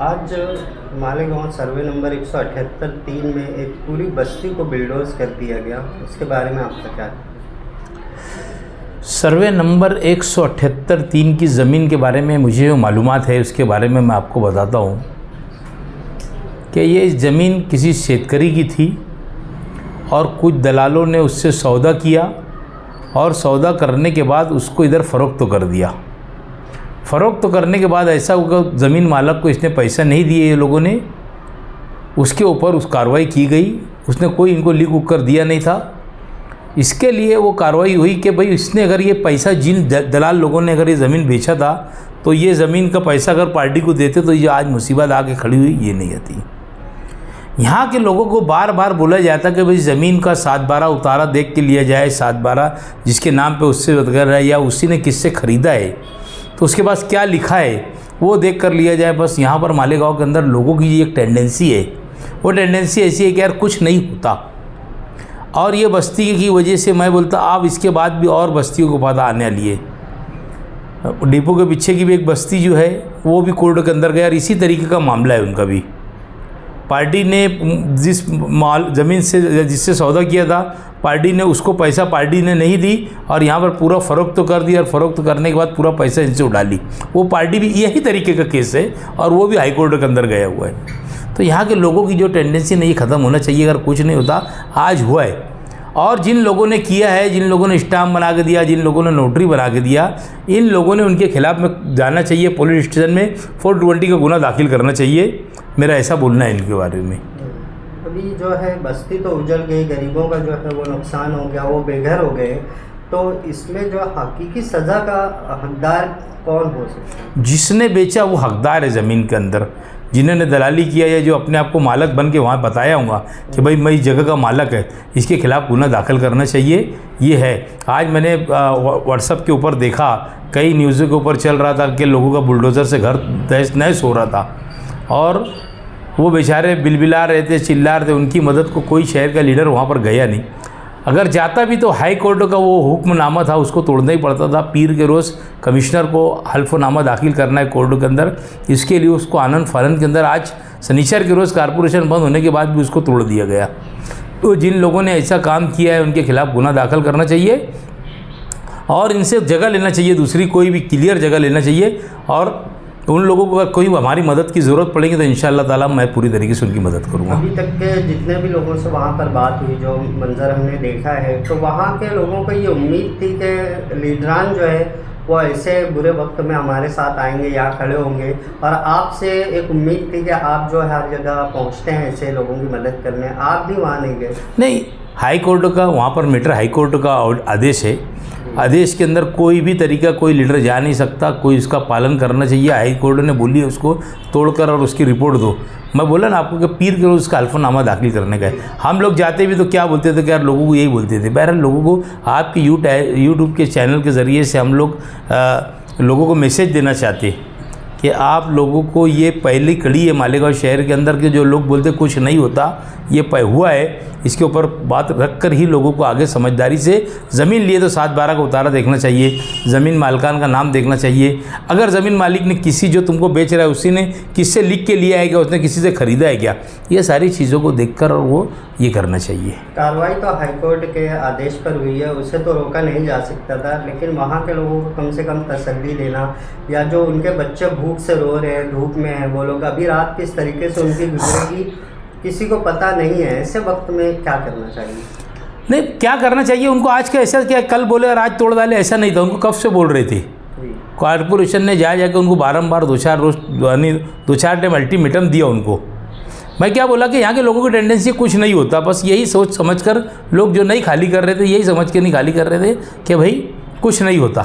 आज Malegaon survey number 178-3 में एक पूरी बस्ती को बिल्डोज कर दिया गया, उसके बारे में आपका क्या? सर्वे नंबर 178-3 की ज़मीन के बारे में मुझे जो मालूमात है उसके बारे में मैं आपको बताता हूँ कि ये ज़मीन किसी शेतकरी की थी और कुछ दलालों ने उससे सौदा किया और सौदा करने के बाद उसको इधर फ़रोख्त कर दिया। फ़रोख्त करने के बाद ऐसा हुआ ज़मीन मालक को इसने पैसा नहीं दिए ये लोगों ने, उसके ऊपर उस कार्रवाई की गई। उसने कोई इनको लिख उक कर दिया नहीं था। इसके लिए वो कार्रवाई हुई कि भाई इसने अगर ये पैसा जिन दलाल लोगों ने अगर ये ज़मीन बेचा था तो ये ज़मीन का पैसा अगर पार्टी को देते तो ये आज मुसीबत आके खड़ी हुई ये नहीं आती। यहाँ के लोगों को बार बार बोला जाता कि भाई ज़मीन का 7/12 उतारा देख के लिया जाए। 7/12 जिसके नाम पे उससे अगर है या उसी ने किससे ख़रीदा है तो उसके पास क्या लिखा है वो देख कर लिया जाए। बस यहाँ पर मालेगांव के अंदर लोगों की एक टेंडेंसी है, वो टेंडेंसी ऐसी है कि यार कुछ नहीं होता। और ये बस्ती की वजह से मैं बोलता अब इसके बाद भी और बस्तियों को पता आने वाली है। डिपो के पीछे की भी एक बस्ती जो है वो भी कोर्ट के अंदर गया और इसी तरीके का मामला है उनका भी। पार्टी ने जिस माल ज़मीन से जिससे सौदा किया था पार्टी ने उसको पैसा पार्टी ने नहीं दी और यहाँ पर पूरा फ़रोख्त तो कर दिया और फ़रोख्त करने के बाद पूरा पैसा इनसे उड़ा ली। वो पार्टी भी यही तरीके का केस है और वो भी हाई कोर्ट के अंदर गया हुआ है। तो यहाँ के लोगों की जो टेंडेंसी नहीं ख़त्म होना चाहिए। अगर कुछ नहीं होता आज हुआ है और जिन लोगों ने किया है, जिन लोगों ने स्टाम्प बना के दिया, जिन लोगों ने नोटरी बना के दिया, इन लोगों ने उनके खिलाफ में जाना चाहिए पुलिस स्टेशन में 420 का गुना दाखिल करना चाहिए। मेरा ऐसा बोलना है इनके बारे में। अभी जो है बस्ती तो उजड़ गई, गरीबों का जो है वो नुकसान हो गया, वो बेघर हो गए, तो इसमें जो हकीकी सज़ा का हकदार कौन हो सकता है? जिसने बेचा वो हकदार है ज़मीन के अंदर। जिन्होंने दलाली किया या जो अपने आप को मालक बन के वहाँ बताया होगा कि भाई मैं इस जगह का मालक है, इसके खिलाफ़ गुना दाखिल करना चाहिए। ये है। आज मैंने व्हाट्सएप के ऊपर देखा, कई न्यूज़ों के ऊपर चल रहा था कि लोगों का बुलडोज़र से घर तहस नहस हो रहा था और वो बेचारे बिलबिला रहे थे, चिल्ला रहे थे। उनकी मदद को कोई शहर का लीडर वहाँ पर गया नहीं। अगर जाता भी तो हाई कोर्ट का वो हुक्मनामा था उसको तोड़ना ही पड़ता था। पीर के रोज़ कमिश्नर को हल्फनामा दाखिल करना है कोर्ट के अंदर, इसके लिए उसको आनंद फानंद के अंदर आज शनिचर के रोज़ कारपोरेशन बंद होने के बाद भी उसको तोड़ दिया गया। तो जिन लोगों ने ऐसा काम किया है उनके खिलाफ़ गुना दाखिल करना चाहिए और इनसे जगह लेना चाहिए, दूसरी कोई भी क्लियर जगह लेना चाहिए। और उन लोगों को अगर कोई हमारी मदद की ज़रूरत पड़ेगी तो इंशाअल्लाह ताला मैं पूरी तरीके से उनकी मदद करूँगा। अभी तक के जितने भी लोगों से वहाँ पर बात हुई, जो मंजर हमने देखा है, तो वहाँ के लोगों को ये उम्मीद थी कि लीडरान जो है वो ऐसे बुरे वक्त में हमारे साथ आएंगे, यहाँ खड़े होंगे। और आपसे एक उम्मीद थी कि आप जो हर जगह पहुँचते हैं ऐसे लोगों की मदद करने, आप भी वहाँ नहीं गए। नहीं, हाई कोर्ट का वहाँ पर मैटर हाई कोर्ट का आदेश है। आदेश के अंदर कोई भी तरीका कोई लीडर जा नहीं सकता, कोई उसका पालन करना चाहिए। हाई कोर्ट ने बोली है उसको तोड़कर और उसकी रिपोर्ट दो। मैं बोला ना आपको कि पीर के रोज़ उसका हल्फनामा दाखिल करने का है। हम लोग जाते भी तो क्या बोलते थे कि यार लोगों को यही बोलते थे। बहरहाल लोगों को आपकी यूट्यूब के चैनल के ज़रिए से हम लोग लोगों को मैसेज देना चाहते कि आप लोगों को ये पहली कड़ी है मालेगांव शहर के अंदर के जो लोग बोलते कुछ नहीं होता, ये हुआ है। इसके ऊपर बात रख कर ही लोगों को आगे समझदारी से ज़मीन लिए तो 7/12 का उतारा देखना चाहिए, ज़मीन मालिकान का नाम देखना चाहिए। अगर ज़मीन मालिक ने किसी जो तुमको बेच रहा है उसी ने किससे लिख के लिया है क्या, उसने किसी से ख़रीदा है क्या, ये सारी चीज़ों को देखकर और वो ये करना चाहिए। कार्रवाई तो हाईकोर्ट के आदेश पर हुई है, उसे तो रोका नहीं जा सकता था, लेकिन वहाँ के लोगों को कम से कम तसल्ली देना, या जो उनके बच्चे भूख से रो रहे हैं, धूप में हैं, वो लोग अभी रात किस तरीके से उनकी गुजरेगी किसी को पता नहीं है। ऐसे वक्त में क्या करना चाहिए? नहीं, क्या करना चाहिए उनको आज का ऐसा क्या कल बोले और आज तोड़ डाले ऐसा नहीं था। उनको कब से बोल रहे थे। कॉर्पोरेशन ने जाके उनको बारंबार 2-4 टाइम अल्टीमेटम दिया उनको। मैं क्या बोला कि यहाँ के लोगों की टेंडेंसी कुछ नहीं होता, बस यही सोच समझ कर लोग जो नहीं खाली कर रहे थे, यही समझ के नहीं खाली कर रहे थे कि भाई कुछ नहीं होता।